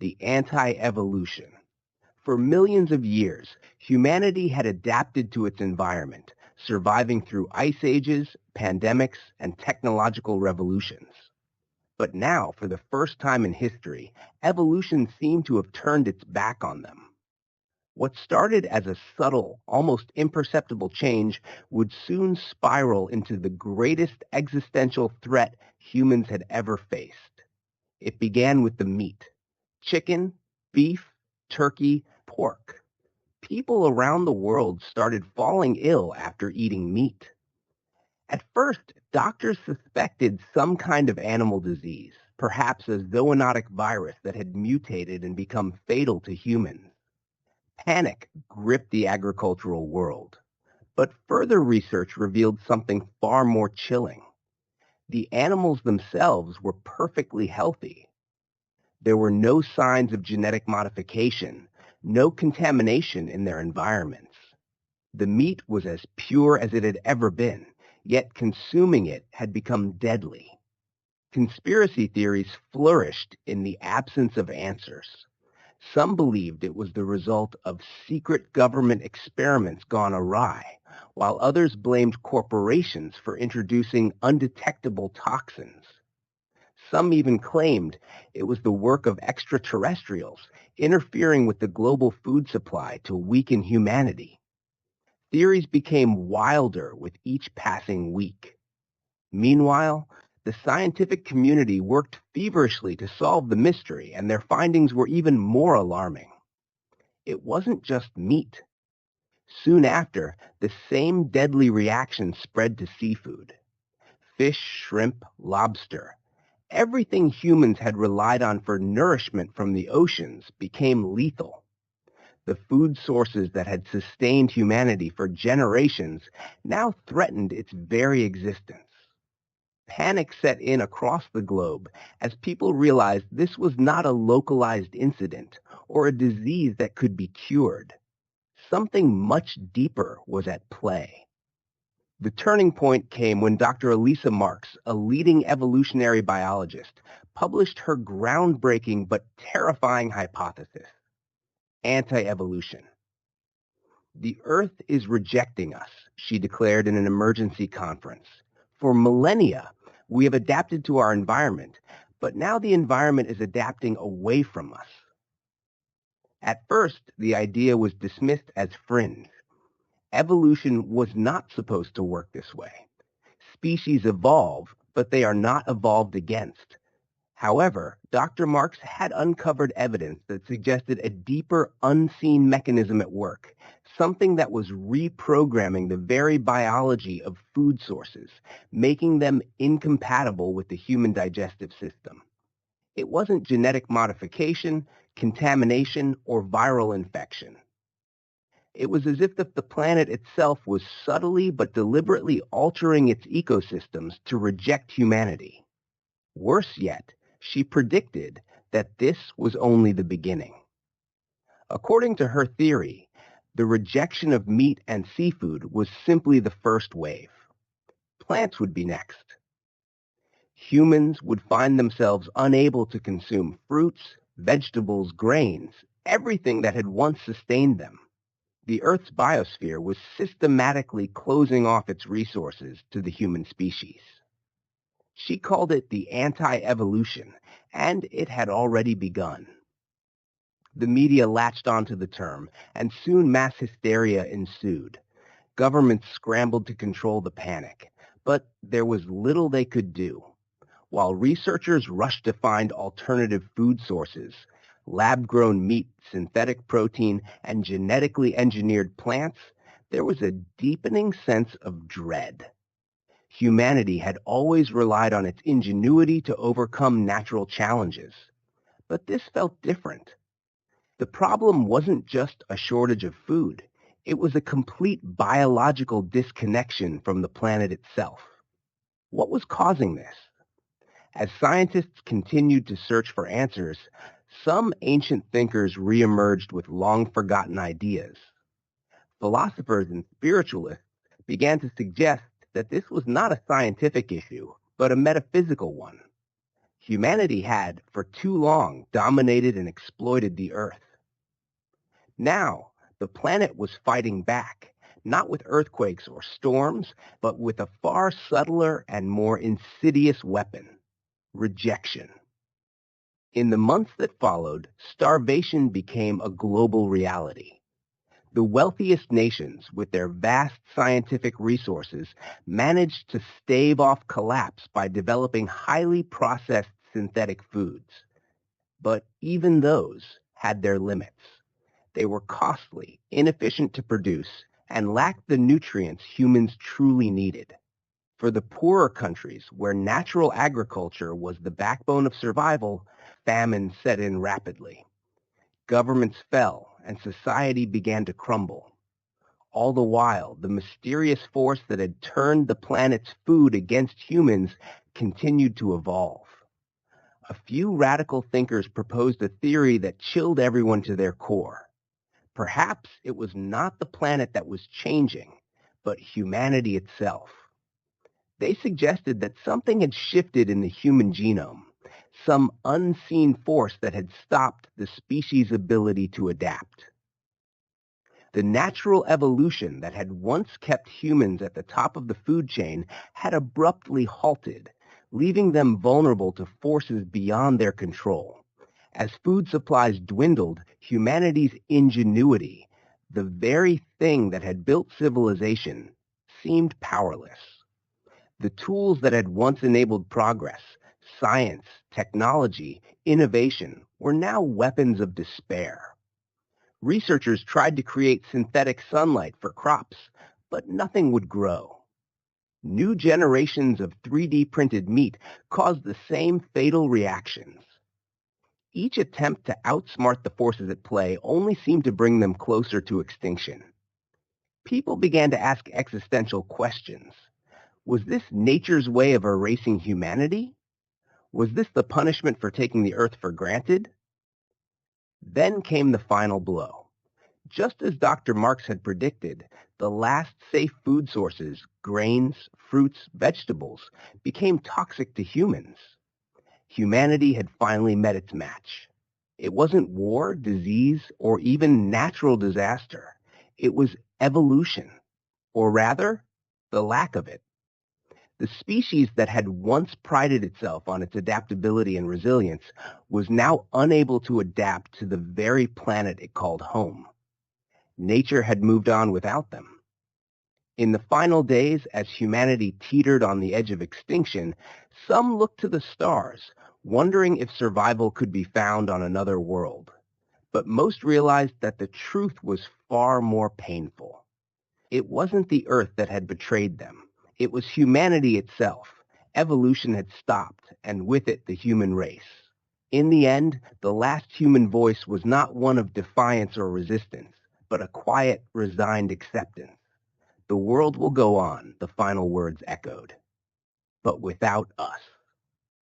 the anti-evolution. For millions of years, humanity had adapted to its environment, surviving through ice ages, pandemics, and technological revolutions. But now, for the first time in history, evolution seemed to have turned its back on them. What started as a subtle, almost imperceptible change would soon spiral into the greatest existential threat humans had ever faced. It began with the meat: chicken, beef, turkey, pork. People around the world started falling ill after eating meat. At first, doctors suspected some kind of animal disease, perhaps a zoonotic virus that had mutated and become fatal to humans. Panic gripped the agricultural world. But further research revealed something far more chilling. The animals themselves were perfectly healthy. There were no signs of genetic modification, no contamination in their environments. The meat was as pure as it had ever been, yet consuming it had become deadly. Conspiracy theories flourished in the absence of answers. Some believed it was the result of secret government experiments gone awry, while others blamed corporations for introducing undetectable toxins. Some even claimed it was the work of extraterrestrials interfering with the global food supply to weaken humanity. Theories became wilder with each passing week. Meanwhile, the scientific community worked feverishly to solve the mystery, and their findings were even more alarming. It wasn't just meat. Soon after, the same deadly reaction spread to seafood. Fish, shrimp, lobster. Everything humans had relied on for nourishment from the oceans became lethal. The food sources that had sustained humanity for generations now threatened its very existence. Panic set in across the globe as people realized this was not a localized incident or a disease that could be cured. Something much deeper was at play. The turning point came when Dr. Elisa Marks, a leading evolutionary biologist, published her groundbreaking but terrifying hypothesis: anti-evolution. The Earth is rejecting us, she declared in an emergency conference. For millennia, we have adapted to our environment, but now the environment is adapting away from us. At first, the idea was dismissed as fringe. Evolution was not supposed to work this way. Species evolve, but they are not evolved against. However, Dr. Marks had uncovered evidence that suggested a deeper, unseen mechanism at work, something that was reprogramming the very biology of food sources, making them incompatible with the human digestive system. It wasn't genetic modification, contamination, or viral infection. It was as if the planet itself was subtly but deliberately altering its ecosystems to reject humanity. Worse yet, she predicted that this was only the beginning. According to her theory, the rejection of meat and seafood was simply the first wave. Plants would be next. Humans would find themselves unable to consume fruits, vegetables, grains, everything that had once sustained them. The Earth's biosphere was systematically closing off its resources to the human species. She called it the anti-evolution, and it had already begun. The media latched onto the term, and soon mass hysteria ensued. Governments scrambled to control the panic, but there was little they could do. While researchers rushed to find alternative food sources, lab-grown meat, synthetic protein, and genetically engineered plants, there was a deepening sense of dread. Humanity had always relied on its ingenuity to overcome natural challenges. But this felt different. The problem wasn't just a shortage of food. It was a complete biological disconnection from the planet itself. What was causing this? As scientists continued to search for answers, some ancient thinkers reemerged with long-forgotten ideas. Philosophers and spiritualists began to suggest that this was not a scientific issue, but a metaphysical one. Humanity had, for too long, dominated and exploited the Earth. Now, the planet was fighting back, not with earthquakes or storms, but with a far subtler and more insidious weapon: rejection. In the months that followed, starvation became a global reality. The wealthiest nations, with their vast scientific resources, managed to stave off collapse by developing highly processed synthetic foods. But even those had their limits. They were costly, inefficient to produce, and lacked the nutrients humans truly needed. For the poorer countries, where natural agriculture was the backbone of survival, famine set in rapidly. Governments fell, and society began to crumble. All the while, the mysterious force that had turned the planet's food against humans continued to evolve. A few radical thinkers proposed a theory that chilled everyone to their core. Perhaps it was not the planet that was changing, but humanity itself. They suggested that something had shifted in the human genome, some unseen force that had stopped the species' ability to adapt. The natural evolution that had once kept humans at the top of the food chain had abruptly halted, leaving them vulnerable to forces beyond their control. As food supplies dwindled, humanity's ingenuity, the very thing that had built civilization, seemed powerless. The tools that had once enabled progress, science, technology, innovation, were now weapons of despair. Researchers tried to create synthetic sunlight for crops, but nothing would grow. New generations of 3D printed meat caused the same fatal reactions. Each attempt to outsmart the forces at play only seemed to bring them closer to extinction. People began to ask existential questions. Was this nature's way of erasing humanity? Was this the punishment for taking the Earth for granted? Then came the final blow. Just as Dr. Marx had predicted, the last safe food sources, grains, fruits, vegetables, became toxic to humans. Humanity had finally met its match. It wasn't war, disease, or even natural disaster. It was evolution, or rather, the lack of it. The species that had once prided itself on its adaptability and resilience was now unable to adapt to the very planet it called home. Nature had moved on without them. In the final days, as humanity teetered on the edge of extinction, some looked to the stars, wondering if survival could be found on another world. But most realized that the truth was far more painful. It wasn't the Earth that had betrayed them. It was humanity itself. Evolution had stopped, and with it the human race. In the end, the last human voice was not one of defiance or resistance, but a quiet, resigned acceptance. The world will go on, the final words echoed, but without us.